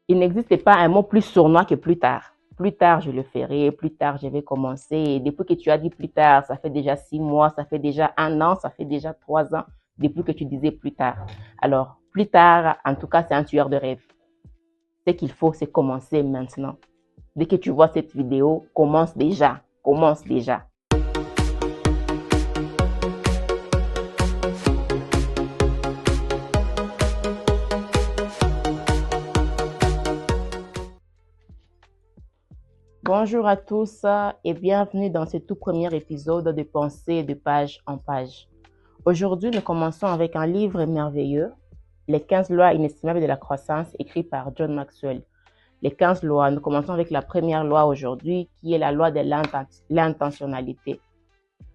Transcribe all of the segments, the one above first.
Il n'existe pas un mot plus sournois que plus tard. Plus tard, je le ferai, plus tard, je vais commencer. Et depuis que tu as dit plus tard, ça fait déjà 6 mois, ça fait déjà 1 an, ça fait déjà 3 ans, depuis que tu disais plus tard. Alors, plus tard, en tout cas, c'est un tueur de rêve. Ce qu'il faut, c'est commencer maintenant. Dès que tu vois cette vidéo, commence déjà. Commence déjà. Bonjour à tous et bienvenue dans ce tout premier épisode de Pensées de page en page. Aujourd'hui, nous commençons avec un livre merveilleux, Les 15 lois inestimables de la croissance, écrit par John Maxwell. Les 15 lois, nous commençons avec la première loi aujourd'hui, qui est la loi de l'intentionnalité.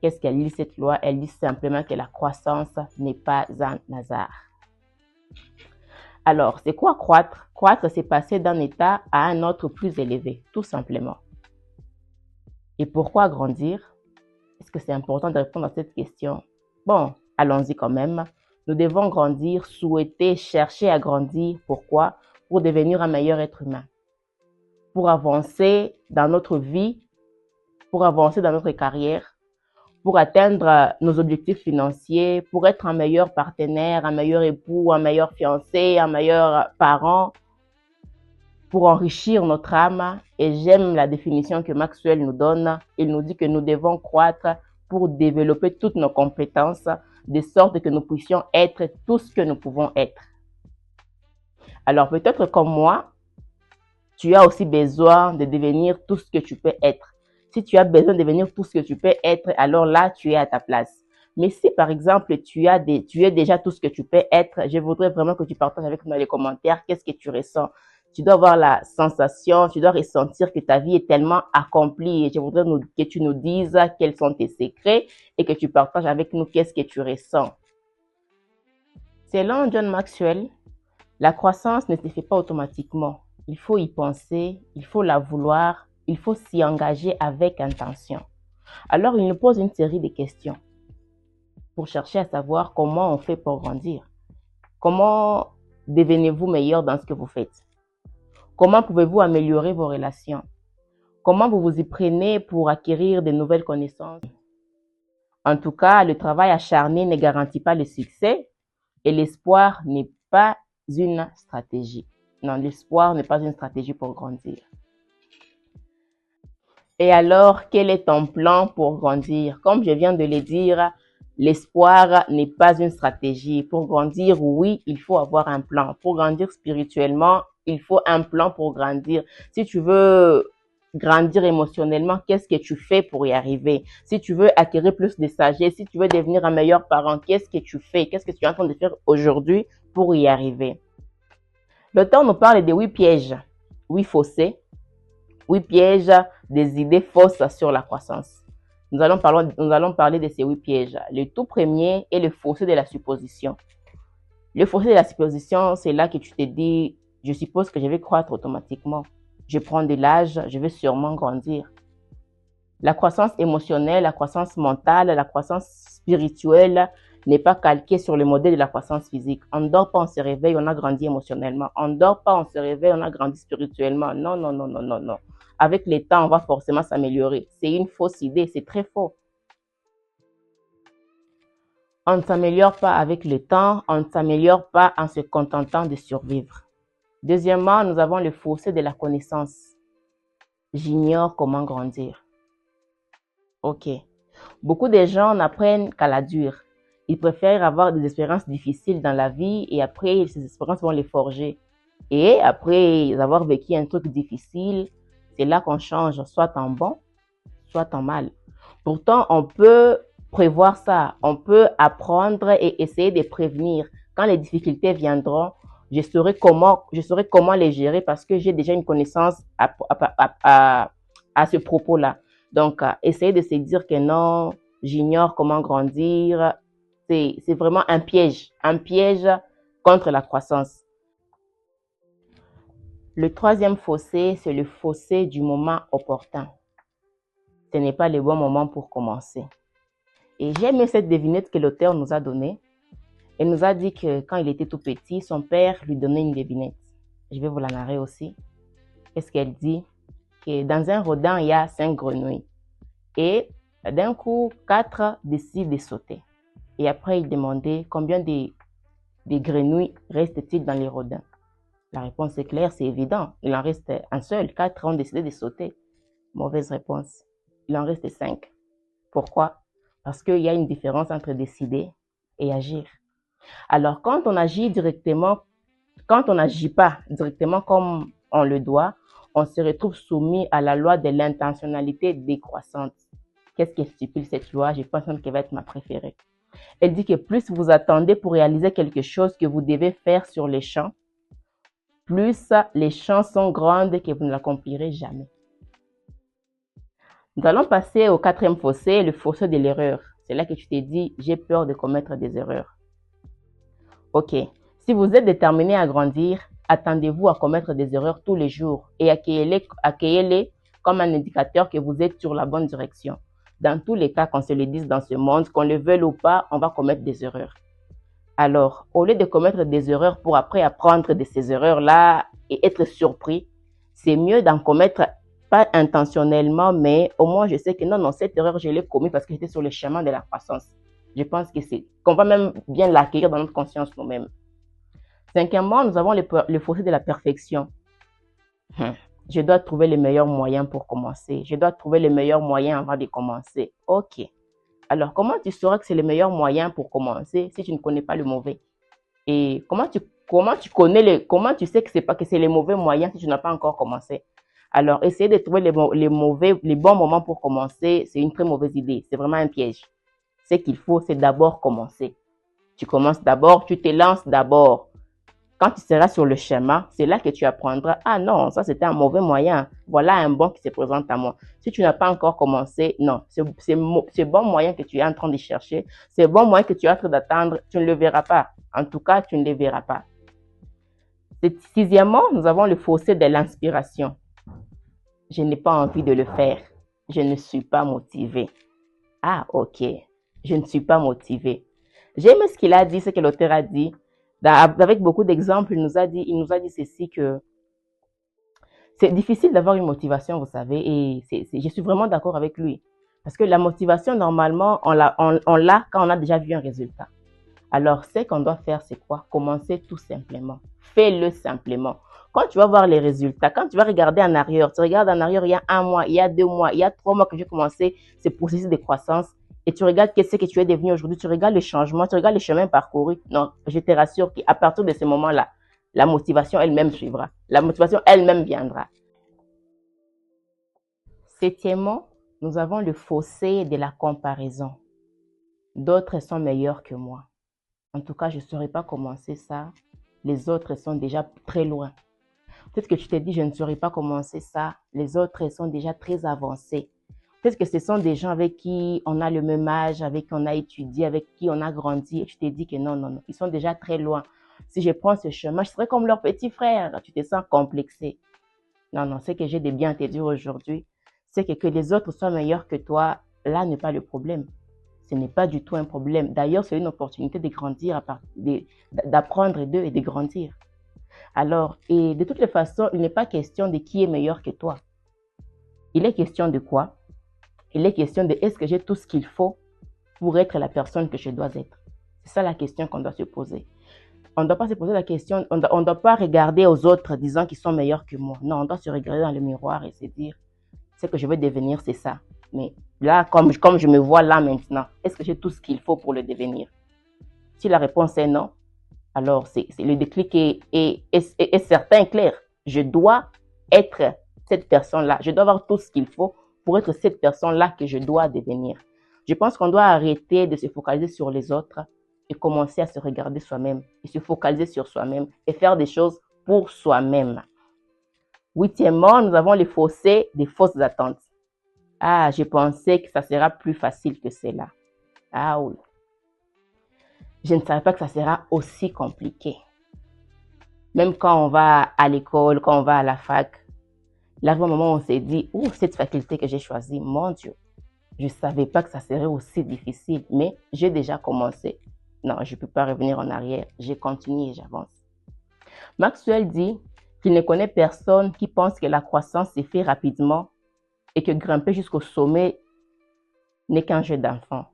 Qu'est-ce qu'elle dit cette loi? Elle dit simplement que la croissance n'est pas un hasard. Alors, c'est quoi croître? Croître, c'est passer d'un état à un autre plus élevé, tout simplement. Et pourquoi grandir? Est-ce que c'est important de répondre à cette question? Bon, allons-y quand même. Nous devons grandir, souhaiter, chercher à grandir. Pourquoi? Pour devenir un meilleur être humain. Pour avancer dans notre vie, pour avancer dans notre carrière, pour atteindre nos objectifs financiers, pour être un meilleur partenaire, un meilleur époux, un meilleur fiancé, un meilleur parent, pour enrichir notre âme. Et j'aime la définition que Maxwell nous donne. Il nous dit que nous devons croître pour développer toutes nos compétences, de sorte que nous puissions être tout ce que nous pouvons être. Alors peut-être comme moi, tu as aussi besoin de devenir tout ce que tu peux être. Si tu as besoin de devenir tout ce que tu peux être, alors là, tu es à ta place. Mais si par exemple, tu es déjà tout ce que tu peux être, je voudrais vraiment que tu partages avec nous dans les commentaires qu'est-ce que tu ressens. Tu dois avoir la sensation, tu dois ressentir que ta vie est tellement accomplie. Et je voudrais que tu nous dises quels sont tes secrets et que tu partages avec nous qu'est-ce que tu ressens. Selon John Maxwell, la croissance ne se fait pas automatiquement. Il faut y penser, il faut la vouloir, il faut s'y engager avec intention. Alors, il nous pose une série de questions pour chercher à savoir comment on fait pour grandir. Comment devenez-vous meilleur dans ce que vous faites? Comment pouvez-vous améliorer vos relations? Comment vous vous y prenez pour acquérir de nouvelles connaissances? En tout cas, le travail acharné ne garantit pas le succès et l'espoir n'est pas une stratégie. Non, l'espoir n'est pas une stratégie pour grandir. Et alors, quel est ton plan pour grandir? Comme je viens de le dire, l'espoir n'est pas une stratégie. Pour grandir, oui, il faut avoir un plan. Pour grandir spirituellement, il faut un plan pour grandir. Si tu veux grandir émotionnellement, qu'est-ce que tu fais pour y arriver? Si tu veux acquérir plus de sagesse, si tu veux devenir un meilleur parent, qu'est-ce que tu fais? Qu'est-ce que tu es en train de faire aujourd'hui pour y arriver? L'auteur nous parle de 8 pièges, 8 fossés, 8 pièges des idées fausses sur la croissance. Nous allons parler de ces 8 pièges. Le tout premier est le fossé de la supposition. Le fossé de la supposition, c'est là que tu te dis, je suppose que je vais croître automatiquement. Je prends de l'âge, je vais sûrement grandir. La croissance émotionnelle, la croissance mentale, la croissance spirituelle n'est pas calquée sur le modèle de la croissance physique. On ne dort pas, on se réveille, on a grandi émotionnellement. On ne dort pas, on se réveille, on a grandi spirituellement. Non, non, non, non, non, non. Avec le temps, on va forcément s'améliorer. C'est une fausse idée, c'est très faux. On ne s'améliore pas avec le temps, on ne s'améliore pas en se contentant de survivre. Deuxièmement, nous avons le fossé de la connaissance. J'ignore comment grandir. Ok. Beaucoup de gens n'apprennent qu'à la dure. Ils préfèrent avoir des expériences difficiles dans la vie et après, ces expériences vont les forger. Et après avoir vécu un truc difficile, c'est là qu'on change, soit en bon, soit en mal. Pourtant, on peut prévoir ça. On peut apprendre et essayer de prévenir. Quand les difficultés viendront, je saurai comment les gérer parce que j'ai déjà une connaissance à ce propos-là. Donc, essayer de se dire que non, j'ignore comment grandir, c'est vraiment un piège contre la croissance. Le troisième fossé, c'est le fossé du moment opportun. Ce n'est pas le bon moment pour commencer. Et j'ai aimé cette devinette que l'auteur nous a donnée. Il nous a dit que quand il était tout petit, son père lui donnait une devinette. Je vais vous la narrer aussi. Qu'est-ce qu'elle dit? Que dans un rodin, il y a 5 grenouilles. Et d'un coup, 4 décident de sauter. Et après, il demandait combien de grenouilles restent-ils dans les rodins. La réponse est claire, c'est évident. Il en reste un seul. 4 ont décidé de sauter. Mauvaise réponse. Il en reste 5. Pourquoi? Parce qu'il y a une différence entre décider et agir. Alors, quand on agit directement, quand on n'agit pas directement comme on le doit, on se retrouve soumis à la loi de l'intentionnalité décroissante. Qu'est-ce qui stipule cette loi? Je pense même qu'elle va être ma préférée. Elle dit que plus vous attendez pour réaliser quelque chose que vous devez faire sur les champs, plus les chances sont grandes que vous ne l'accomplirez jamais. Nous allons passer au 4e fossé, le fossé de l'erreur. C'est là que tu t'es dit, j'ai peur de commettre des erreurs. Ok, si vous êtes déterminé à grandir, attendez-vous à commettre des erreurs tous les jours et accueillez-les comme un indicateur que vous êtes sur la bonne direction. Dans tous les cas, qu'on se le dise dans ce monde, qu'on le veuille ou pas, on va commettre des erreurs. Alors, au lieu de commettre des erreurs pour après apprendre de ces erreurs-là et être surpris, c'est mieux d'en commettre pas intentionnellement, mais au moins je sais que non, cette erreur, je l'ai commise parce que j'étais sur le chemin de la croissance. Je pense que qu'on va même bien l'accueillir dans notre conscience nous-mêmes. 5e, nous avons le fossé de la perfection. Je dois trouver les meilleurs moyens pour commencer. Je dois trouver les meilleurs moyens avant de commencer. Ok. Alors, comment tu sauras que c'est le meilleur moyen pour commencer si tu ne connais pas le mauvais? Et comment tu sais que c'est les mauvais moyens si tu n'as pas encore commencé? Alors, essayer de trouver les bons moments pour commencer, c'est une très mauvaise idée. C'est vraiment un piège. Ce qu'il faut, c'est d'abord commencer. Tu commences d'abord, tu te lances d'abord. Quand tu seras sur le chemin, c'est là que tu apprendras, ah non, ça c'était un mauvais moyen. Voilà un bon qui se présente à moi. Si tu n'as pas encore commencé, non, ce bon moyen que tu es en train de chercher, ce bon moyen que tu es en train d'attendre, tu ne le verras pas. En tout cas, tu ne le verras pas. 6e, nous avons le fossé de l'inspiration. Je n'ai pas envie de le faire. Je ne suis pas motivée. Ah, ok. Je ne suis pas motivée. J'aime ce qu'il a dit, ce que l'auteur a dit. Avec beaucoup d'exemples, il nous a dit ceci que c'est difficile d'avoir une motivation, vous savez, et je suis vraiment d'accord avec lui. Parce que la motivation, normalement, on l'a quand on a déjà vu un résultat. Alors, ce qu'on doit faire, c'est quoi? Commencer tout simplement. Fais-le simplement. Quand tu vas voir les résultats, quand tu vas regarder en arrière, tu regardes en arrière, il y a 1 mois, il y a 2 mois, il y a 3 mois que j'ai commencé ce processus de croissance, et tu regardes qu'est-ce que tu es devenu aujourd'hui, tu regardes les changements, tu regardes les chemins parcourus. Non, je te rassure qu'à partir de ce moment-là, la motivation elle-même suivra. La motivation elle-même viendra. 7e, nous avons le fossé de la comparaison. D'autres sont meilleurs que moi. En tout cas, je ne saurais pas commencer ça. Les autres sont déjà très loin. Peut-être que tu t'es dit, je ne saurais pas commencer ça. Les autres sont déjà très avancés. Peut-être que ce sont des gens avec qui on a le même âge, avec qui on a étudié, avec qui on a grandi. Et tu t'es dit que non, ils sont déjà très loin. Si je prends ce chemin, je serai comme leur petit frère. Tu te sens complexé. Non, ce que j'ai de bien te dire aujourd'hui, c'est que les autres soient meilleurs que toi, là n'est pas le problème. Ce n'est pas du tout un problème. D'ailleurs, c'est une opportunité de grandir, d'apprendre d'eux et de grandir. Alors, et de toutes les façons, il n'est pas question de qui est meilleur que toi. Il est question de quoi? Il est question de est-ce que j'ai tout ce qu'il faut pour être la personne que je dois être? C'est ça la question qu'on doit se poser. On ne doit pas se poser la question, on ne doit pas regarder aux autres disant qu'ils sont meilleurs que moi. Non, on doit se regarder dans le miroir et se dire, ce que je veux devenir, c'est ça. Mais là, comme je me vois là maintenant, est-ce que j'ai tout ce qu'il faut pour le devenir? Si la réponse est non, alors le déclic est certain, clair. Je dois être cette personne-là. Je dois avoir tout ce qu'il faut pour être cette personne-là que je dois devenir. Je pense qu'on doit arrêter de se focaliser sur les autres et commencer à se regarder soi-même et se focaliser sur soi-même et faire des choses pour soi-même. 8e, nous avons les fossés des fausses attentes. Ah, je pensais que ça sera plus facile que cela. Ah oui. Je ne savais pas que ça sera aussi compliqué. Même quand on va à l'école, quand on va à la fac, il arrive un moment où on s'est dit, oh, cette faculté que j'ai choisie, mon Dieu, je ne savais pas que ça serait aussi difficile, mais j'ai déjà commencé. Non, je ne peux pas revenir en arrière. J'ai continué et j'avance. Maxwell dit qu'il ne connaît personne qui pense que la croissance se fait rapidement et que grimper jusqu'au sommet n'est qu'un jeu d'enfant.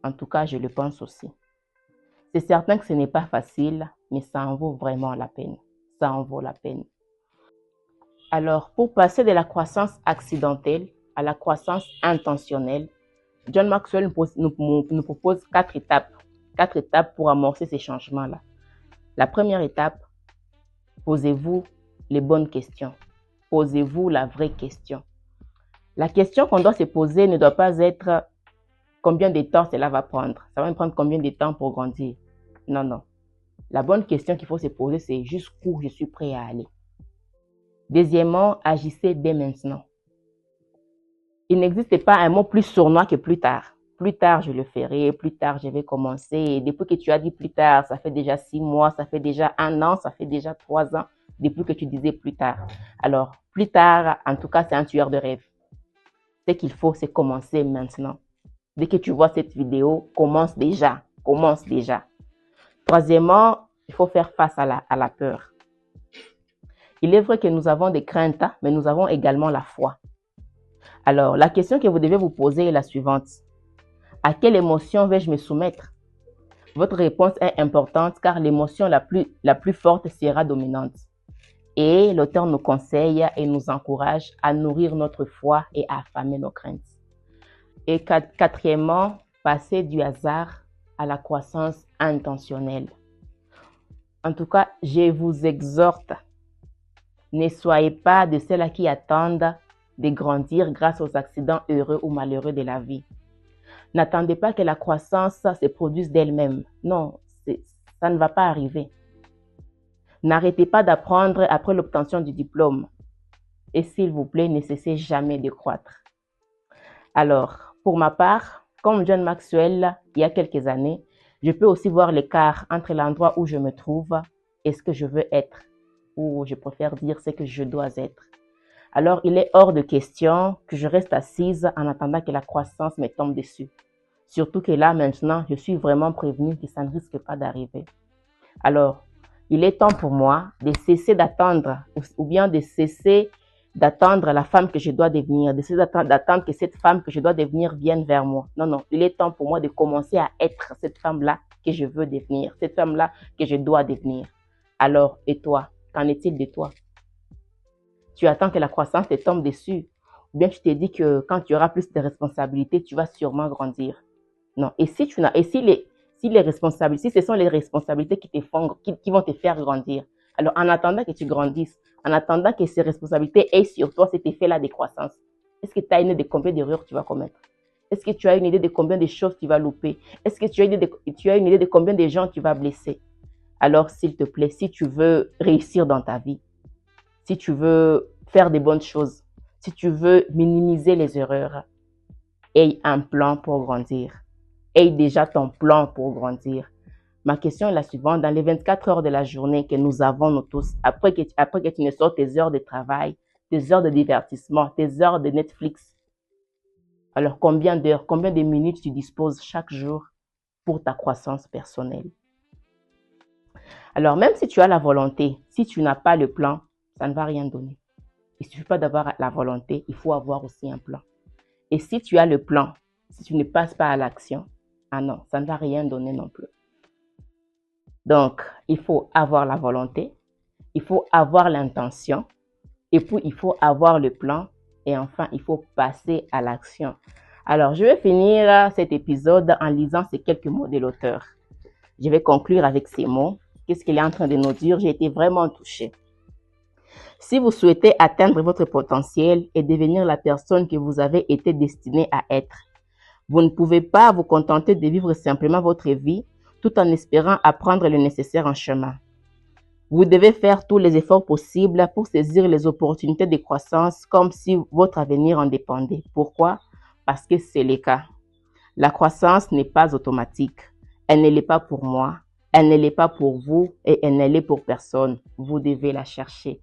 En tout cas, je le pense aussi. C'est certain que ce n'est pas facile, mais ça en vaut vraiment la peine. Ça en vaut la peine. Alors, pour passer de la croissance accidentelle à la croissance intentionnelle, John Maxwell nous propose 4 étapes. 4 étapes pour amorcer ces changements-là. La première étape, posez-vous les bonnes questions. Posez-vous la vraie question. La question qu'on doit se poser ne doit pas être combien de temps cela va prendre. Ça va me prendre combien de temps pour grandir? Non, non. La bonne question qu'il faut se poser, c'est jusqu'où je suis prêt à aller. Deuxièmement, agissez dès maintenant. Il n'existe pas un mot plus sournois que plus tard. Plus tard, je le ferai, plus tard, je vais commencer. Et depuis que tu as dit plus tard, ça fait déjà 6 mois, ça fait déjà 1 an, ça fait déjà 3 ans, depuis que tu disais plus tard. Alors, plus tard, en tout cas, c'est un tueur de rêve. Ce qu'il faut, c'est commencer maintenant. Dès que tu vois cette vidéo, commence déjà. Commence déjà. Troisièmement, il faut faire face à la peur. Il est vrai que nous avons des craintes, mais nous avons également la foi. Alors, la question que vous devez vous poser est la suivante. À quelle émotion vais-je me soumettre? Votre réponse est importante car l'émotion la plus forte sera dominante. Et l'auteur nous conseille et nous encourage à nourrir notre foi et à affamer nos craintes. Et quatrièmement, passer du hasard à la croissance intentionnelle. En tout cas, je vous exhorte, ne soyez pas de ceux-là qui attendent de grandir grâce aux accidents heureux ou malheureux de la vie. N'attendez pas que la croissance se produise d'elle-même. Non, ça ne va pas arriver. N'arrêtez pas d'apprendre après l'obtention du diplôme. Et s'il vous plaît, ne cessez jamais de croître. Alors, pour ma part, comme John Maxwell, il y a quelques années, je peux aussi voir l'écart entre l'endroit où je me trouve et ce que je veux être, ou je préfère dire ce que je dois être. Alors, il est hors de question que je reste assise en attendant que la croissance me tombe dessus. Surtout que là, maintenant, je suis vraiment prévenue que ça ne risque pas d'arriver. Alors, il est temps pour moi de cesser d'attendre ou bien de cesser d'attendre la femme que je dois devenir, de cesser d'attendre que cette femme que je dois devenir vienne vers moi. Non, non, il est temps pour moi de commencer à être cette femme-là que je veux devenir, cette femme-là que je dois devenir. Alors, et toi, qu'en est-il de toi? Tu attends que la croissance te tombe dessus ou bien tu te dis que quand tu auras plus de responsabilités, tu vas sûrement grandir. Non, et si ce sont les responsabilités qui vont te faire grandir. Alors, en attendant que tu grandisses, en attendant que ces responsabilités aient sur toi cet effet-là de croissance, est-ce que tu as une idée de combien d'erreurs tu vas commettre? Est-ce que tu as une idée de combien de choses tu vas louper? Est-ce que tu as une idée de combien de gens tu vas blesser? Alors, s'il te plaît, si tu veux réussir dans ta vie, si tu veux faire des bonnes choses, si tu veux minimiser les erreurs, aie un plan pour grandir. Aie déjà ton plan pour grandir. Ma question est la suivante. Dans les 24 heures de la journée que nous avons nous tous, après que tu ne sortes tes heures de travail, tes heures de divertissement, tes heures de Netflix, alors combien d'heures, combien de minutes tu disposes chaque jour pour ta croissance personnelle? Alors, même si tu as la volonté, si tu n'as pas le plan, ça ne va rien donner. Il ne suffit pas d'avoir la volonté, il faut avoir aussi un plan. Et si tu as le plan, si tu ne passes pas à l'action, ah non, ça ne va rien donner non plus. Donc, il faut avoir la volonté, il faut avoir l'intention, et puis il faut avoir le plan, et enfin, il faut passer à l'action. Alors, je vais finir cet épisode en lisant ces quelques mots de l'auteur. Je vais conclure avec ces mots. Qu'est-ce qu'il est en train de nous dire? J'ai été vraiment touchée. Si vous souhaitez atteindre votre potentiel et devenir la personne que vous avez été destiné à être, vous ne pouvez pas vous contenter de vivre simplement votre vie tout en espérant apprendre le nécessaire en chemin. Vous devez faire tous les efforts possibles pour saisir les opportunités de croissance comme si votre avenir en dépendait. Pourquoi? Parce que c'est le cas. La croissance n'est pas automatique. Elle ne l'est pas pour moi, elle ne l'est pas pour vous et elle ne l'est pour personne. Vous devez la chercher.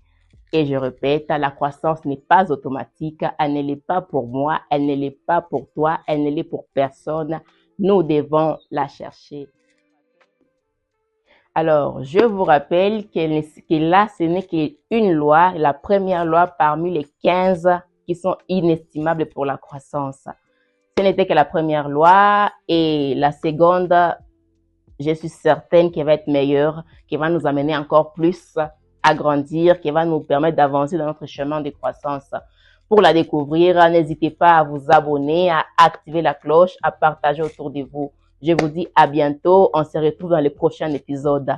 Et je répète, la croissance n'est pas automatique, elle ne l'est pas pour moi, elle ne l'est pas pour toi, elle ne l'est pour personne. Nous devons la chercher. Alors, je vous rappelle que là, ce n'est qu'une loi, la première loi parmi les 15 qui sont inestimables pour la croissance. Ce n'était que la première loi et la seconde, je suis certaine qu'elle va être meilleure, qu'elle va nous amener encore plus à grandir, qu'elle va nous permettre d'avancer dans notre chemin de croissance. Pour la découvrir, n'hésitez pas à vous abonner, à activer la cloche, à partager autour de vous. Je vous dis à bientôt. On se retrouve dans le prochain épisode.